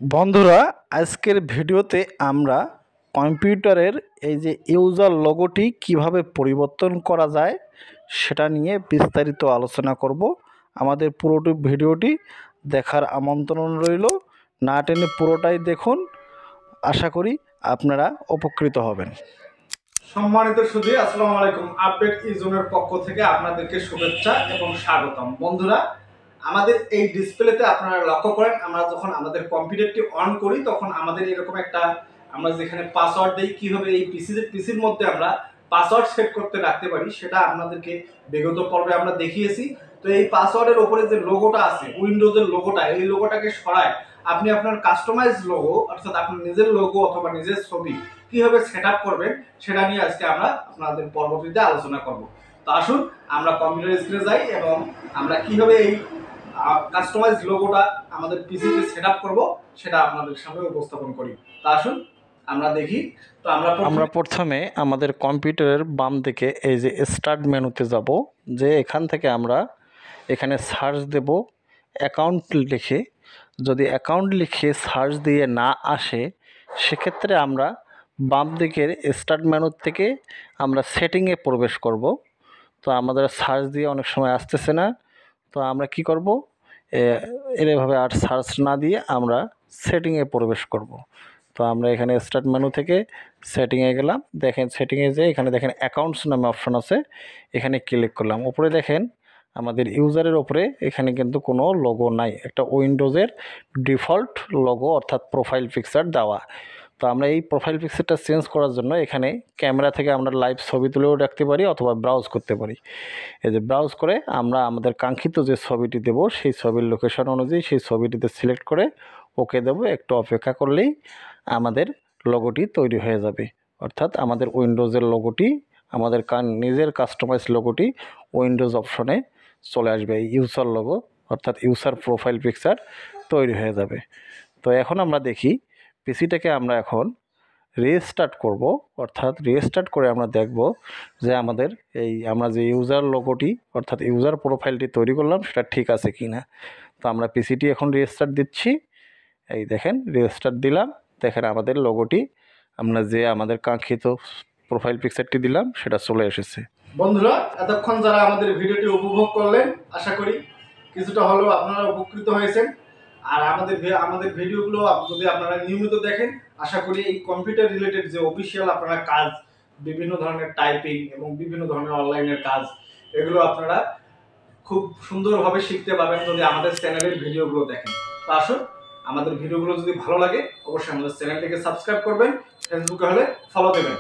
বন্ধুরা, আজকের ভিডিওতে আমরা কম্পিউটারের এই যে ইউজার লোগোটি কিভাবে পরিবর্তন করা যায় সেটা নিয়ে বিস্তারিত আলোচনা করব। আমাদের পুরোটি ভিডিওটি দেখার আমন্ত্রণ রইল। না টেনে পুরোটাই দেখুন, আশা করি আপনারা উপকৃত হবেন। সম্মানিত সুধী, আসসালামু আলাইকুম। আপডেট ইজোনের পক্ষ থেকে আপনাদেরকে শুভেচ্ছা এবং স্বাগতম। বন্ধুরা, আমাদের এই ডিসপ্লেতে আপনারা লক্ষ্য করেন, আমরা যখন আমাদের কম্পিউটারটি অন করি তখন আমাদের এরকম একটা, আমরা যেখানে পাসওয়ার্ড দিই, কিভাবে এই পিসির মধ্যে আমরা পাসওয়ার্ড সেট করতে রাখতে পারি সেটা আপনাদেরকে বিগত পর্বে আমরা দেখিয়েছি। তো এই পাসওয়ার্ডের উপরে যে লোগোটা আছে, উইন্ডোজের লোগোটা, এই লোগোটাকে সরায় আপনি আপনার কাস্টমাইজ লোগো, অর্থাৎ আপনার নিজের লোগো অথবা নিজের ছবি কিভাবে সেট আপ করবেন সেটা নিয়ে আজকে আমরা আপনাদের পরবর্তীতে আলোচনা করব। তো আসুন আমরা কম্পিউটার স্ক্রিনে যাই এবং আমরা কিভাবে এই কাস্টমাইজ লোগোটা আমাদের পিসিতে সেট আপ করবো সেটা আপনাদের সামনে উপস্থাপন করি। তা আসুন আমরা দেখি। তো আমরা প্রথমে আমাদের কম্পিউটারের বাম দিকে এই যে স্টার্ট মেনুতে যাব, যে এখান থেকে আমরা এখানে সার্চ দেব অ্যাকাউন্ট লিখে। যদি অ্যাকাউন্ট লিখে সার্চ দিয়ে না আসে সেক্ষেত্রে আমরা বাম দিকের স্টার্ট মেনু থেকে আমরা সেটিংয়ে প্রবেশ করব। তো আমাদের সার্চ দিয়ে অনেক সময় আসতেছে না, তো আমরা কি করব, এভাবে আর সার্চ না দিয়ে আমরা সেটিংয়ে প্রবেশ করব। তো আমরা এখানে স্টার্ট মেনু থেকে সেটিংয়ে গেলাম। দেখেন সেটিংয়ে যে এখানে দেখেন অ্যাকাউন্টস নামে অপশন আছে, এখানে ক্লিক করলাম। উপরে দেখেন আমাদের ইউজারের উপরে এখানে কিন্তু কোনো লোগো নাই, একটা উইন্ডোজের ডিফল্ট লোগো অর্থাৎ প্রোফাইল পিকচার দেওয়া। তো আমরা এই প্রোফাইল পিকচারটা চেঞ্জ করার জন্য এখানে ক্যামেরা থেকে আমরা লাইভ ছবি তুলেও রাখতে পারি অথবা ব্রাউজ করতে পারি। এই যে ব্রাউজ করে আমরা আমাদের কাঙ্ক্ষিত যে ছবিটি দেব সেই ছবির লোকেশন অনুযায়ী সেই ছবিটিতে সিলেক্ট করে ওকে দেব। একটু অপেক্ষা করলেই আমাদের লোগোটি তৈরি হয়ে যাবে, অর্থাৎ আমাদের উইন্ডোজের লোগোটি, আমাদের নিজের কাস্টমাইজ লোগোটি উইন্ডোজ অপশনে চলে আসবে। এই ইউজার লোগো অর্থাৎ ইউজার প্রোফাইল পিকচার তৈরি হয়ে যাবে। তো এখন আমরা দেখি পিসিটাকে আমরা এখন রিস্টার্ট করব, অর্থাৎ রিস্টার্ট করে আমরা দেখব যে আমাদের এই আমরা যে ইউজার লোগোটি অর্থাৎ ইউজার প্রোফাইলটি তৈরি করলাম সেটা ঠিক আছে কি না। তো আমরা পিসিটি এখন রিস্টার্ট দিচ্ছি। এই দেখেন রিস্টার্ট দিলাম, দেখেন আমাদের লোগোটি আমরা যে আমাদের কাঙ্ক্ষিত প্রোফাইল পিকচারটি দিলাম সেটা চলে এসেছে। বন্ধুরা, এতক্ষণ যারা আমাদের ভিডিওটি উপভোগ করলেন, আশা করি কিছুটা হলেও আপনারা উপকৃত হয়েছেন। আর আমাদের ভিডিওগুলো যদি আপনারা নিয়মিত দেখেন, আশা করি এই কম্পিউটার রিলেটেড যে অফিসিয়াল আপনারা কাজ, বিভিন্ন ধরনের টাইপিং এবং বিভিন্ন ধরনের অনলাইনের কাজ, এগুলো আপনারা খুব সুন্দরভাবে শিখতে পারবেন যদি আমাদের চ্যানেলের ভিডিওগুলো দেখেন। তো আসুন, আমাদের ভিডিওগুলো যদি ভালো লাগে অবশ্যই আমাদের চ্যানেলটিকে সাবস্ক্রাইব করবেন, ফেসবুকে হলে ফলো দেবেন।